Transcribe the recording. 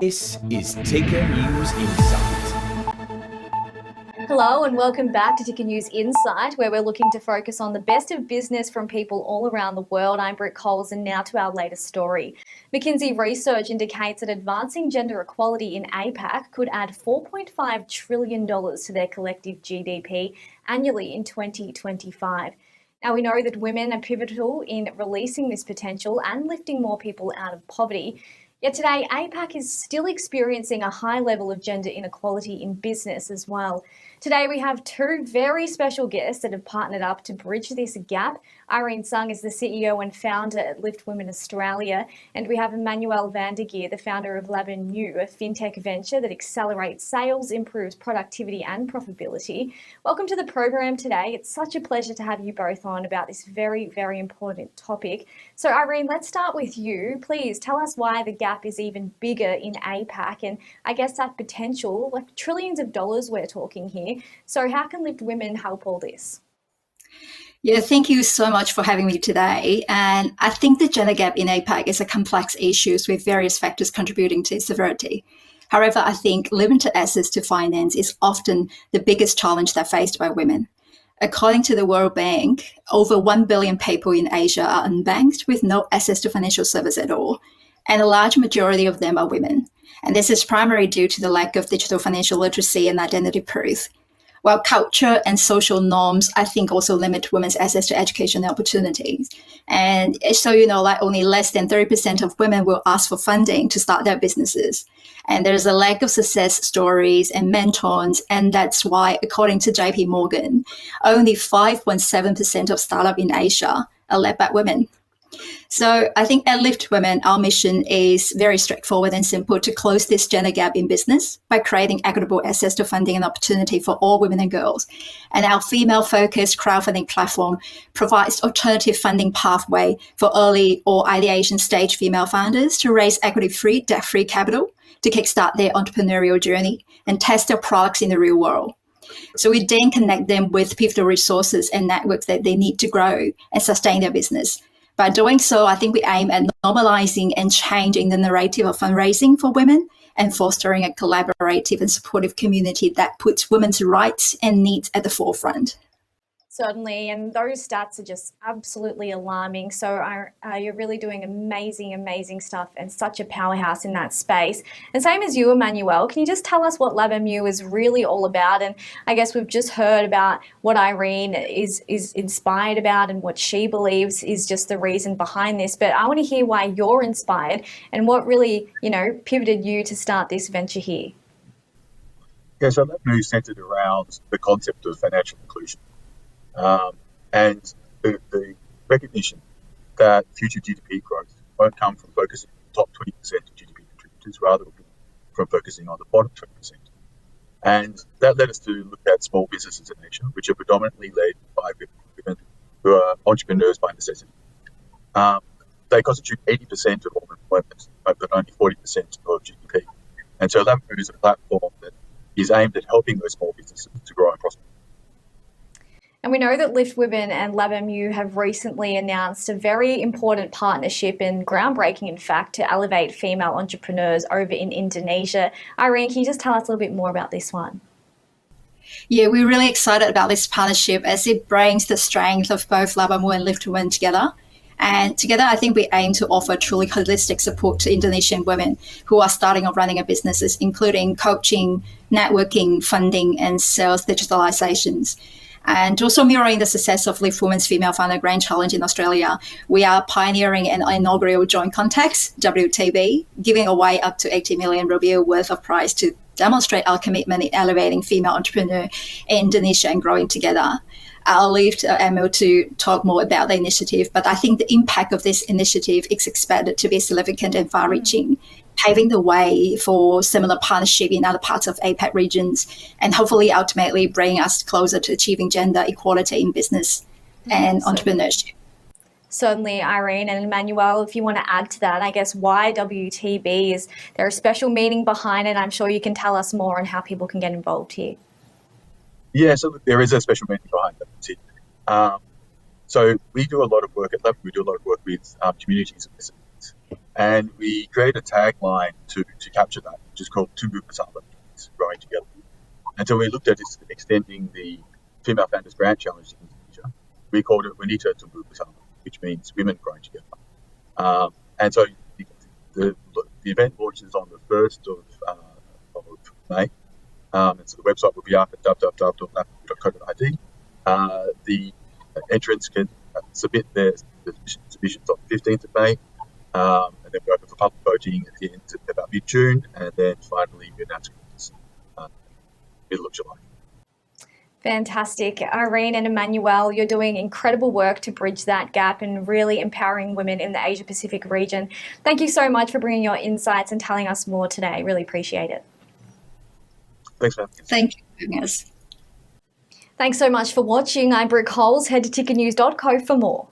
This is Ticker News Insight. Hello and welcome back to Ticker News Insight, where we're looking to focus on the best of business from people all around the world. I'm Britt Coles, and now to our latest story. McKinsey research indicates that advancing gender equality in APAC could add $4.5 trillion to their collective GDP annually in 2025. Now, we know that women are pivotal in releasing this potential and lifting more people out of poverty. Yet today, APAC is still experiencing a high level of gender inequality in business as well. Today, we have two very special guests that have partnered up to bridge this gap. Irene Tsang is the CEO and founder at Lift Women Australia, and we have Emmanuel Geer, the founder of Labamu, a fintech venture that accelerates sales, improves productivity and profitability. Welcome to the program today. It's such a pleasure to have you both on about this very, very important topic. So Irene, let's start with you. Please tell us why the gap is even bigger in APAC, and I guess that potential, like trillions of dollars we're talking here. So how can Lift Women help all this? Yeah, thank you so much for having me today. And I think the gender gap in APAC is a complex issue with various factors contributing to its severity. However, I think limited access to finance is often the biggest challenge that's faced by women. According to the World Bank, over 1 billion people in Asia are unbanked with no access to financial service at all, and a large majority of them are women. And this is primarily due to the lack of digital financial literacy and identity proof. While culture and social norms, I think, also limit women's access to education and opportunities. And so, only less than 30% of women will ask for funding to start their businesses. And there's a lack of success stories and mentors. And that's why, according to JP Morgan, only 5.7% of startups in Asia are led by women. So I think at Lift Women, our mission is very straightforward and simple: to close this gender gap in business by creating equitable access to funding and opportunity for all women and girls. And our female-focused crowdfunding platform provides alternative funding pathway for early or ideation stage female founders to raise equity-free, debt-free capital to kickstart their entrepreneurial journey and test their products in the real world. So we then connect them with pivotal resources and networks that they need to grow and sustain their business. By doing so, I think we aim at normalizing and changing the narrative of fundraising for women and fostering a collaborative and supportive community that puts women's rights and needs at the forefront. Certainly, and those stats are just absolutely alarming. So you're really doing amazing stuff and such a powerhouse in that space. And same as you, Emmanuel, can you just tell us what Labamu is really all about? And I guess we've just heard about what Irene is inspired about and what she believes is just the reason behind this. But I want to hear why you're inspired and what really, pivoted you to start this venture here. Yeah, so Labamu is centered around the concept of financial inclusion. And the recognition that future GDP growth won't come from focusing on the top 20% of GDP contributors, rather from focusing on the bottom 20%. And that led us to look at small businesses in Asia, which are predominantly led by women who are entrepreneurs by necessity. They constitute 80% of all employment, but only 40% of GDP. And so Labamu is a platform that is aimed at helping those small businesses to grow and prosper. And we know that Lift Women and Labamu have recently announced a very important partnership and groundbreaking, in fact, to elevate female entrepreneurs over in Indonesia. Irene, can you just tell us a little bit more about this one? Yeah, we're really excited about this partnership as it brings the strength of both Labamu and Lift Women together. And together, I think we aim to offer truly holistic support to Indonesian women who are starting or running a businesses, including coaching, networking, funding, and sales digitalizations. And also mirroring the success of Lift Women's Female Founder Grand Challenge in Australia, we are pioneering an inaugural joint contest, WTB, giving away up to 80 million rupiah worth of prize to demonstrate our commitment in elevating female entrepreneurs in Indonesia and growing together. I'll leave to Emmanuel to talk more about the initiative, but I think the impact of this initiative is expected to be significant and far-reaching, paving the way for similar partnership in other parts of APAC regions, and hopefully ultimately bring us closer to achieving gender equality in business and entrepreneurship. Certainly, Irene and Emmanuel, if you want to add to that, I guess why WTB, is there a special meaning behind it? I'm sure you can tell us more on how people can get involved here. Yeah, so there is a special meaning behind WTB. So we do a lot of work at Lab. We do a lot of work with communities and businesses. And we created a tagline to capture that, which is called Tumbuh Bersama, growing together. And so we looked at this, extending the Female Founders Grant Challenge to Indonesia. We called it Wanita Tumbuh Bersama, which means women growing together. And so the event launches on the 1st of May. And so the website will be up at www.labamu.co.id. The entrants can submit their submissions on the 15th of May. And then we open for public voting at the end of about mid-June. And then finally, we announce winners middle of July. Fantastic. Irene and Emmanuel, you're doing incredible work to bridge that gap and really empowering women in the Asia Pacific region. Thank you so much for bringing your insights and telling us more today. Really appreciate it. Thanks, man. Thank you for having us. Thanks so much for watching. I'm Brooke Coles. Head to tickernews.co for more.